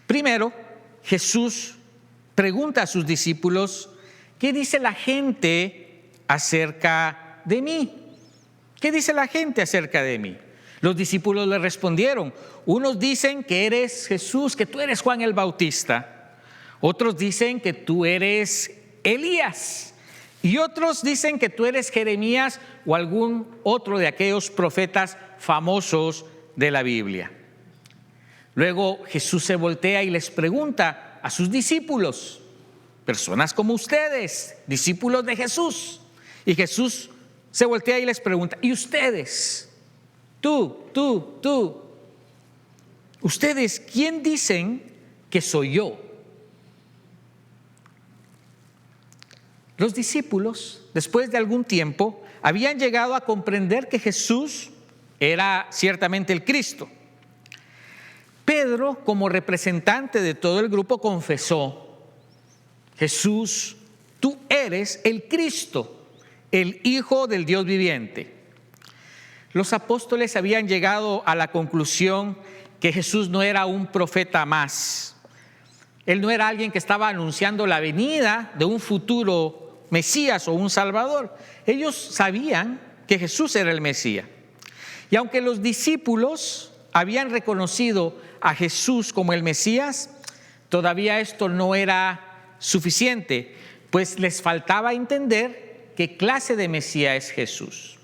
Primero, Jesús pregunta a sus discípulos: ¿qué dice la gente acerca de mí? ¿Qué dice la gente acerca de mí? Los discípulos le respondieron: unos dicen que eres Jesús, que tú eres Juan el Bautista. Otros dicen que tú eres Elías. Y otros dicen que tú eres Jeremías o algún otro de aquellos profetas famosos de la Biblia. Luego Jesús se voltea y les pregunta a sus discípulos, personas como ustedes, discípulos de Jesús. Y Jesús se voltea y les pregunta: ¿y ustedes? Tú, ¿ustedes quién dicen que soy yo? Los discípulos, después de algún tiempo, habían llegado a comprender que Jesús era ciertamente el Cristo. Pedro, como representante de todo el grupo, confesó: Jesús, tú eres el Cristo, el Hijo del Dios viviente. Los apóstoles habían llegado a la conclusión que Jesús no era un profeta más. Él no era alguien que estaba anunciando la venida de un futuro Mesías o un Salvador. Ellos sabían que Jesús era el Mesías. Y aunque los discípulos habían reconocido a Jesús como el Mesías, todavía esto no era suficiente, pues les faltaba entender qué clase de Mesías es Jesús.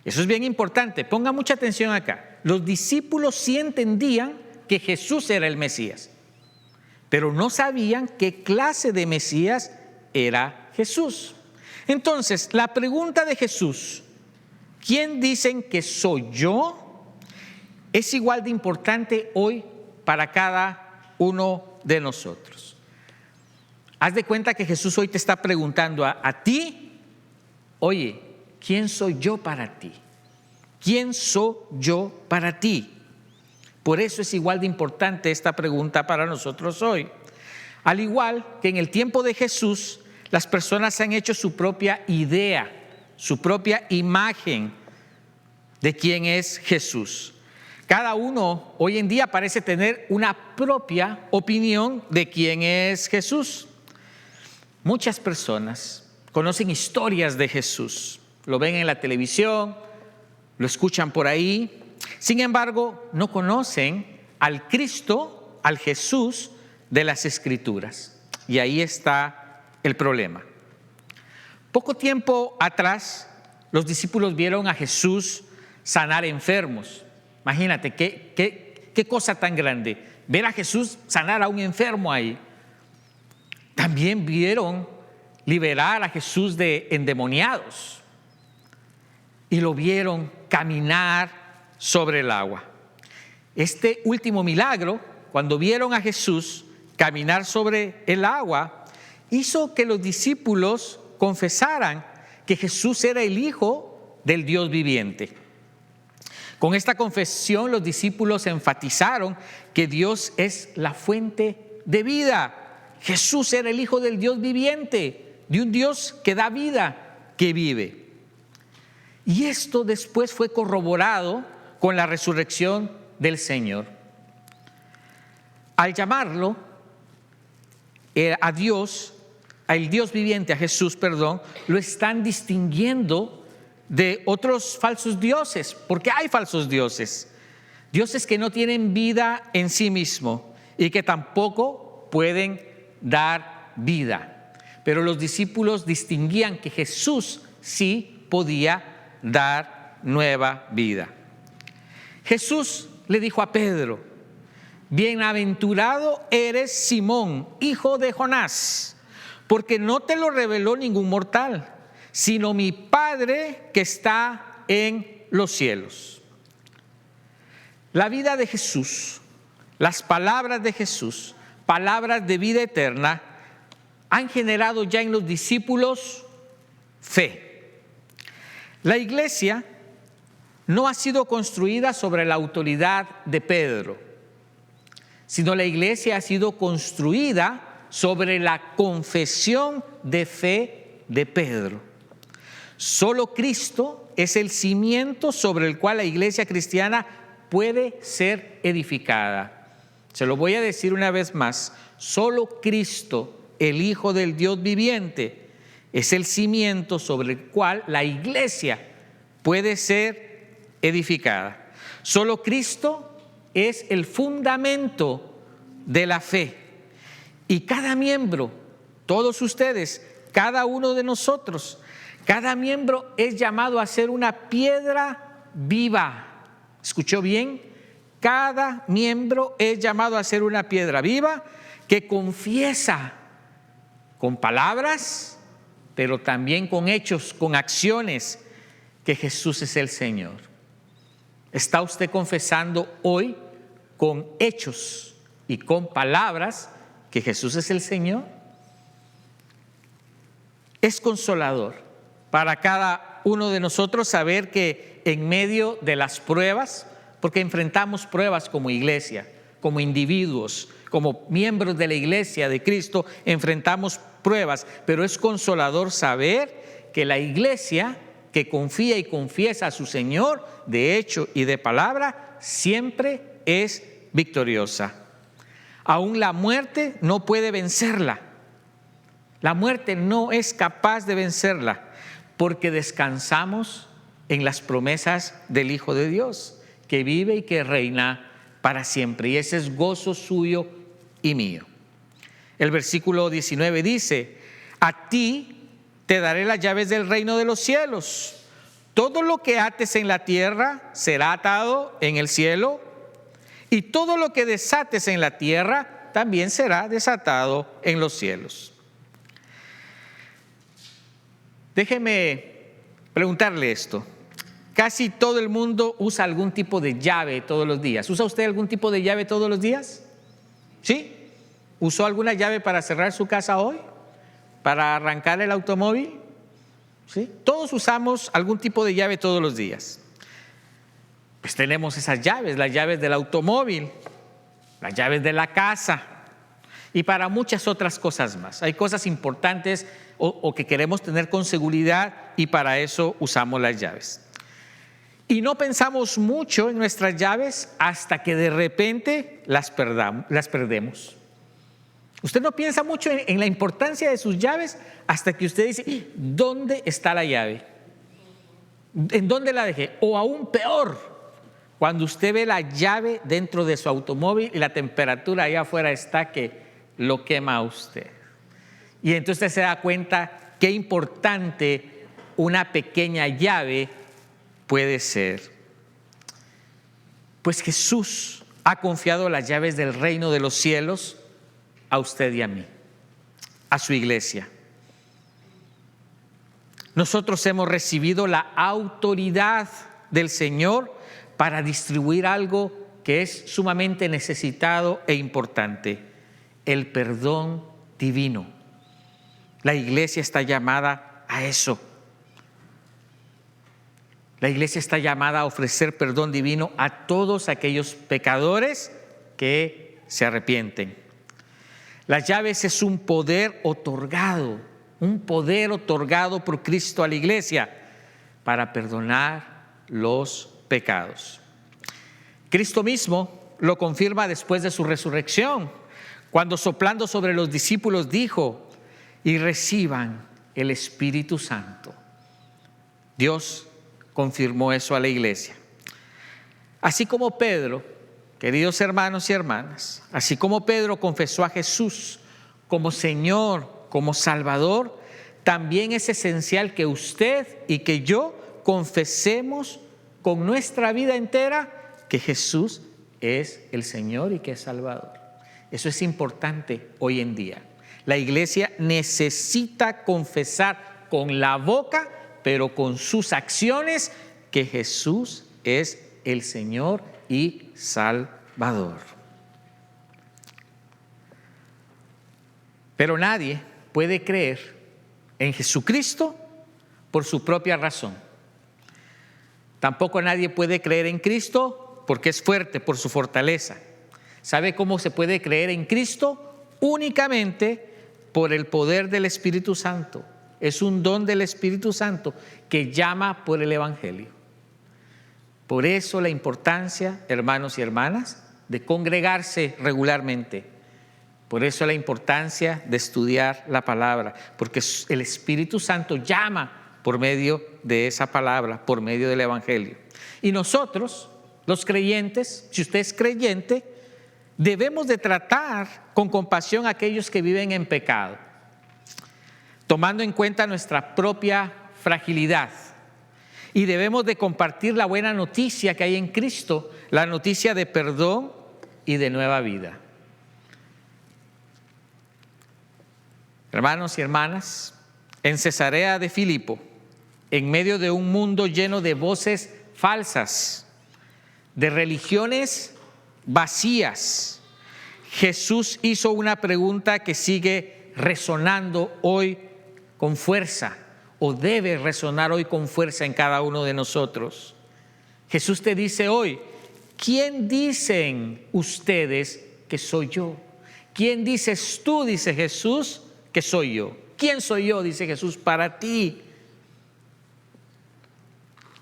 Eso es bien importante, ponga mucha atención acá. Los discípulos sí entendían que Jesús era el Mesías, pero no sabían qué clase de Mesías era Jesús. Entonces, la pregunta de Jesús: ¿quién dicen que soy yo?, es igual de importante hoy para cada uno de nosotros. Haz de cuenta que Jesús hoy te está preguntando a ti: oye, ¿quién soy yo para ti? ¿Quién soy yo para ti? Por eso es igual de importante esta pregunta para nosotros hoy. Al igual que en el tiempo de Jesús, las personas han hecho su propia idea, su propia imagen de quién es Jesús. Cada uno hoy en día parece tener una propia opinión de quién es Jesús. Muchas personas conocen historias de Jesús, lo ven en la televisión, lo escuchan por ahí. Sin embargo, no conocen al Cristo, al Jesús de las Escrituras. Y ahí está el problema. Poco tiempo atrás, los discípulos vieron a Jesús sanar enfermos. Imagínate, qué cosa tan grande, ver a Jesús sanar a un enfermo ahí. También vieron liberar a Jesús de endemoniados y lo vieron caminar sobre el agua. Este último milagro, cuando vieron a Jesús caminar sobre el agua, hizo que los discípulos confesaran que Jesús era el Hijo del Dios viviente. Con esta confesión, los discípulos enfatizaron que Dios es la fuente de vida. Jesús era el Hijo del Dios viviente, de un Dios que da vida, que vive. Y esto después fue corroborado con la resurrección del Señor. Al llamarlo a Dios, al Dios viviente, a Jesús, lo están distinguiendo de otros falsos dioses, porque hay falsos dioses, dioses que no tienen vida en sí mismo y que tampoco pueden dar vida. Pero los discípulos distinguían que Jesús sí podía dar nueva vida. Jesús le dijo a Pedro: bienaventurado eres, Simón, hijo de Jonás, porque no te lo reveló ningún mortal, sino mi Padre que está en los cielos. La vida de Jesús, las palabras de Jesús, palabras de vida eterna, han generado ya en los discípulos fe. La iglesia no ha sido construida sobre la autoridad de Pedro, sino la iglesia ha sido construida sobre la confesión de fe de Pedro. Solo Cristo es el cimiento sobre el cual la iglesia cristiana puede ser edificada. Se lo voy a decir una vez más. Solo Cristo, el Hijo del Dios viviente, es el cimiento sobre el cual la iglesia puede ser edificada. Solo Cristo es el fundamento de la fe. Y cada miembro, todos ustedes, cada uno de nosotros, cada miembro es llamado a ser una piedra viva. ¿Escuchó bien? Cada miembro es llamado a ser una piedra viva que confiesa con palabras, pero también con hechos, con acciones, que Jesús es el Señor. ¿Está usted confesando hoy con hechos y con palabras que Jesús es el Señor? Es consolador para cada uno de nosotros saber que en medio de las pruebas, porque enfrentamos pruebas como iglesia, como individuos, como miembros de la iglesia de Cristo, enfrentamos pruebas, pero es consolador saber que la iglesia que confía y confiesa a su Señor de hecho y de palabra, siempre es victoriosa. Aún la muerte no puede vencerla. La muerte no es capaz de vencerla, porque descansamos en las promesas del Hijo de Dios, que vive y que reina para siempre. Y ese es gozo suyo y mío. El versículo 19 dice: a ti te daré las llaves del reino de los cielos. Todo lo que ates en la tierra será atado en el cielo, y todo lo que desates en la tierra también será desatado en los cielos. Déjeme preguntarle esto. Casi todo el mundo usa algún tipo de llave todos los días. ¿Usa usted algún tipo de llave todos los días? ¿Sí? ¿Usó alguna llave para cerrar su casa hoy? ¿Para arrancar el automóvil? ¿Sí? Todos usamos algún tipo de llave todos los días. Pues tenemos esas llaves, las llaves del automóvil, las llaves de la casa y para muchas otras cosas más. Hay cosas importantes o que queremos tener con seguridad y para eso usamos las llaves. Y no pensamos mucho en nuestras llaves hasta que de repente las perdemos. Usted no piensa mucho en la importancia de sus llaves hasta que usted dice: ¿dónde está la llave? ¿En dónde la dejé? O aún peor, cuando usted ve la llave dentro de su automóvil y la temperatura allá afuera está que lo quema a usted. Y entonces usted se da cuenta qué importante una pequeña llave puede ser. Pues Jesús ha confiado las llaves del reino de los cielos a usted y a mí, a su iglesia. Nosotros hemos recibido la autoridad del Señor para distribuir algo que es sumamente necesitado e importante: el perdón divino. La iglesia está llamada a eso. La iglesia está llamada a ofrecer perdón divino a todos aquellos pecadores que se arrepienten. Las llaves es un poder otorgado por Cristo a la iglesia para perdonar los pecados. Cristo mismo lo confirma después de su resurrección, cuando soplando sobre los discípulos dijo: y reciban el Espíritu Santo. Dios confirmó eso a la iglesia. Así como Pedro, queridos hermanos y hermanas, así como Pedro confesó a Jesús como Señor, como Salvador, también es esencial que usted y que yo confesemos con nuestra vida entera que Jesús es el Señor y que es Salvador. Eso es importante hoy en día. La iglesia necesita confesar con la boca, pero con sus acciones, que Jesús es el Señor y Salvador. Pero nadie puede creer en Jesucristo por su propia razón. Tampoco nadie puede creer en Cristo porque es fuerte, por su fortaleza. ¿Sabe cómo se puede creer en Cristo? Únicamente por el poder del Espíritu Santo. Es un don del Espíritu Santo que llama por el Evangelio. Por eso la importancia, hermanos y hermanas, de congregarse regularmente. Por eso la importancia de estudiar la palabra, porque el Espíritu Santo llama por medio de esa palabra, por medio del Evangelio. Y nosotros, los creyentes, si usted es creyente, debemos de tratar con compasión a aquellos que viven en pecado, tomando en cuenta nuestra propia fragilidad. Y debemos de compartir la buena noticia que hay en Cristo, la noticia de perdón y de nueva vida. Hermanos y hermanas, en Cesarea de Filipo, en medio de un mundo lleno de voces falsas, de religiones vacías, Jesús hizo una pregunta que sigue resonando hoy con fuerza, o debe resonar hoy con fuerza en cada uno de nosotros. Jesús te dice hoy: ¿quién dicen ustedes que soy yo? ¿Quién dices tú, dice Jesús, que soy yo? ¿Quién soy yo, dice Jesús, para ti?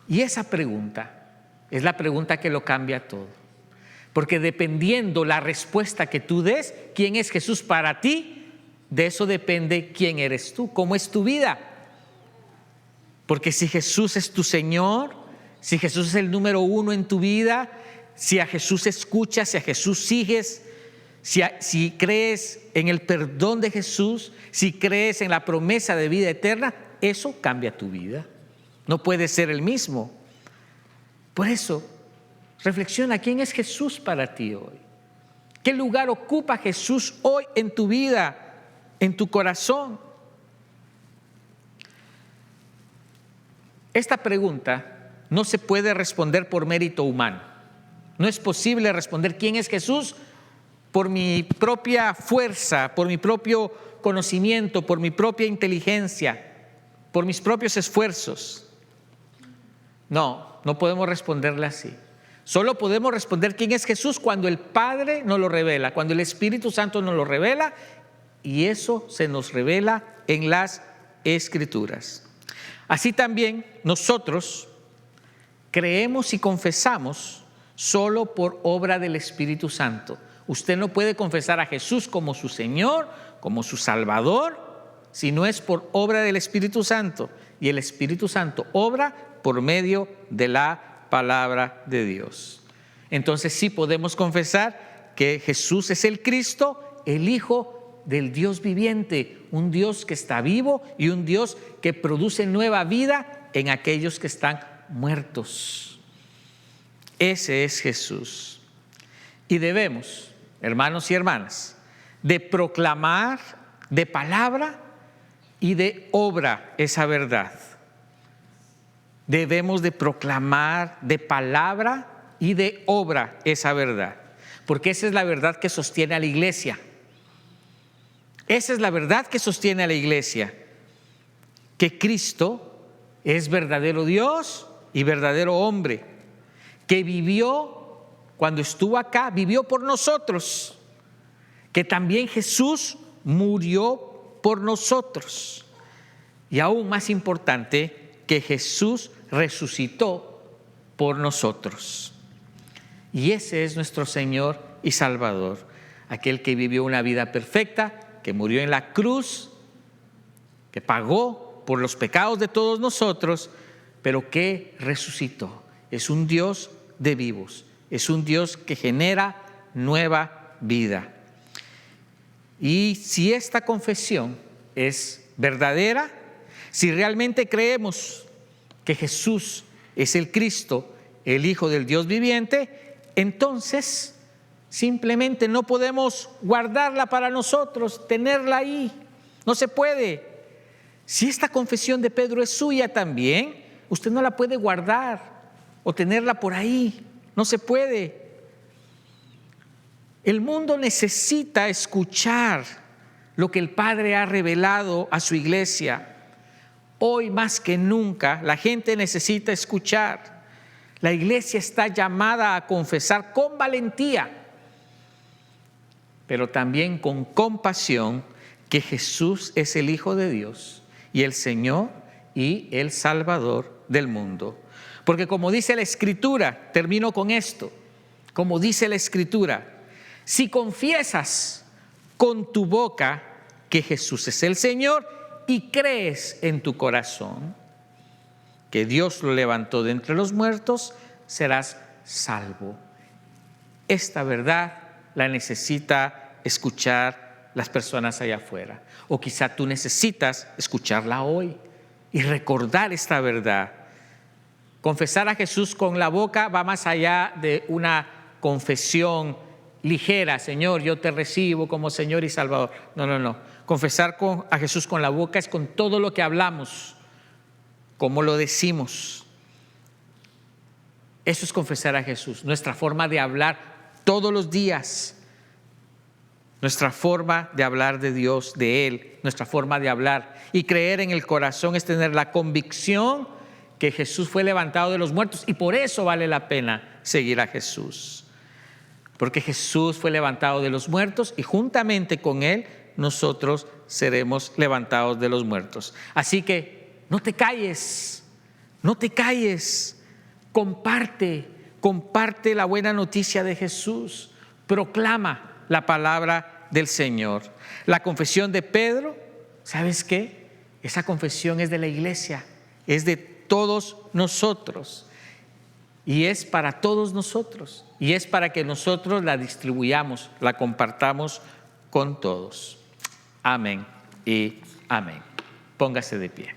Y esa pregunta es la pregunta que lo cambia todo. Porque dependiendo la respuesta que tú des, quién es Jesús para ti, de eso depende quién eres tú, cómo es tu vida. Porque si Jesús es tu Señor, si Jesús es el número uno en tu vida, si a Jesús escuchas, si a Jesús sigues, si crees en el perdón de Jesús, si crees en la promesa de vida eterna, eso cambia tu vida. No puedes ser el mismo. Por eso, reflexiona: ¿quién es Jesús para ti hoy? ¿Qué lugar ocupa Jesús hoy en tu vida, en tu corazón? Esta pregunta no se puede responder por mérito humano. No es posible responder quién es Jesús por mi propia fuerza, por mi propio conocimiento, por mi propia inteligencia, por mis propios esfuerzos. No podemos responderle así. Solo podemos responder quién es Jesús cuando el Padre nos lo revela, cuando el Espíritu Santo nos lo revela, y eso se nos revela en las Escrituras. Así también nosotros creemos y confesamos solo por obra del Espíritu Santo. Usted no puede confesar a Jesús como su Señor, como su Salvador, si no es por obra del Espíritu Santo. Y el Espíritu Santo obra por medio de la palabra de Dios. Entonces sí podemos confesar que Jesús es el Cristo, el Hijo del Dios viviente, un Dios que está vivo y un Dios que produce nueva vida en aquellos que están muertos. Ese es Jesús. Y debemos, hermanos y hermanas, de proclamar de palabra y de obra esa verdad. Debemos de proclamar de palabra y de obra esa verdad, porque esa es la verdad que sostiene a la iglesia. Esa es la verdad que sostiene a la iglesia, que Cristo es verdadero Dios y verdadero hombre, que vivió cuando estuvo acá, vivió por nosotros, que también Jesús murió por nosotros, y aún más importante, que Jesús resucitó por nosotros. Y ese es nuestro Señor y Salvador, aquel que vivió una vida perfecta, que murió en la cruz, que pagó por los pecados de todos nosotros, pero que resucitó. Es un Dios de vivos, es un Dios que genera nueva vida. Y si esta confesión es verdadera, si realmente creemos que Jesús es el Cristo, el Hijo del Dios viviente, entonces simplemente no podemos guardarla para nosotros, tenerla ahí. No se puede. Si esta confesión de Pedro es suya también, usted no la puede guardar o tenerla por ahí. No se puede. El mundo necesita escuchar lo que el Padre ha revelado a su iglesia. Hoy más que nunca la gente necesita escuchar. La iglesia está llamada a confesar con valentía, pero también con compasión, que Jesús es el Hijo de Dios y el Señor y el Salvador del mundo. Porque como dice la Escritura, termino con esto: como dice la Escritura, si confiesas con tu boca que Jesús es el Señor y crees en tu corazón que Dios lo levantó de entre los muertos, serás salvo. Esta verdad la necesita escuchar las personas allá afuera. O quizá tú necesitas escucharla hoy y recordar esta verdad. Confesar a Jesús con la boca va más allá de una confesión ligera. Señor, yo te recibo como Señor y Salvador. No. Confesar a Jesús con la boca es con todo lo que hablamos, cómo lo decimos. Eso es confesar a Jesús, nuestra forma de hablar todos los días, nuestra forma de hablar de Dios, de Él, nuestra forma de hablar. Y creer en el corazón es tener la convicción que Jesús fue levantado de los muertos, y por eso vale la pena seguir a Jesús. Porque Jesús fue levantado de los muertos y juntamente con Él nosotros seremos levantados de los muertos. Así que no te calles, comparte la buena noticia de Jesús, proclama la palabra del Señor. La confesión de Pedro, ¿sabes qué? Esa confesión es de la iglesia, es de todos nosotros y es para todos nosotros y es para que nosotros la distribuyamos, la compartamos con todos. Amén y amén. Póngase de pie.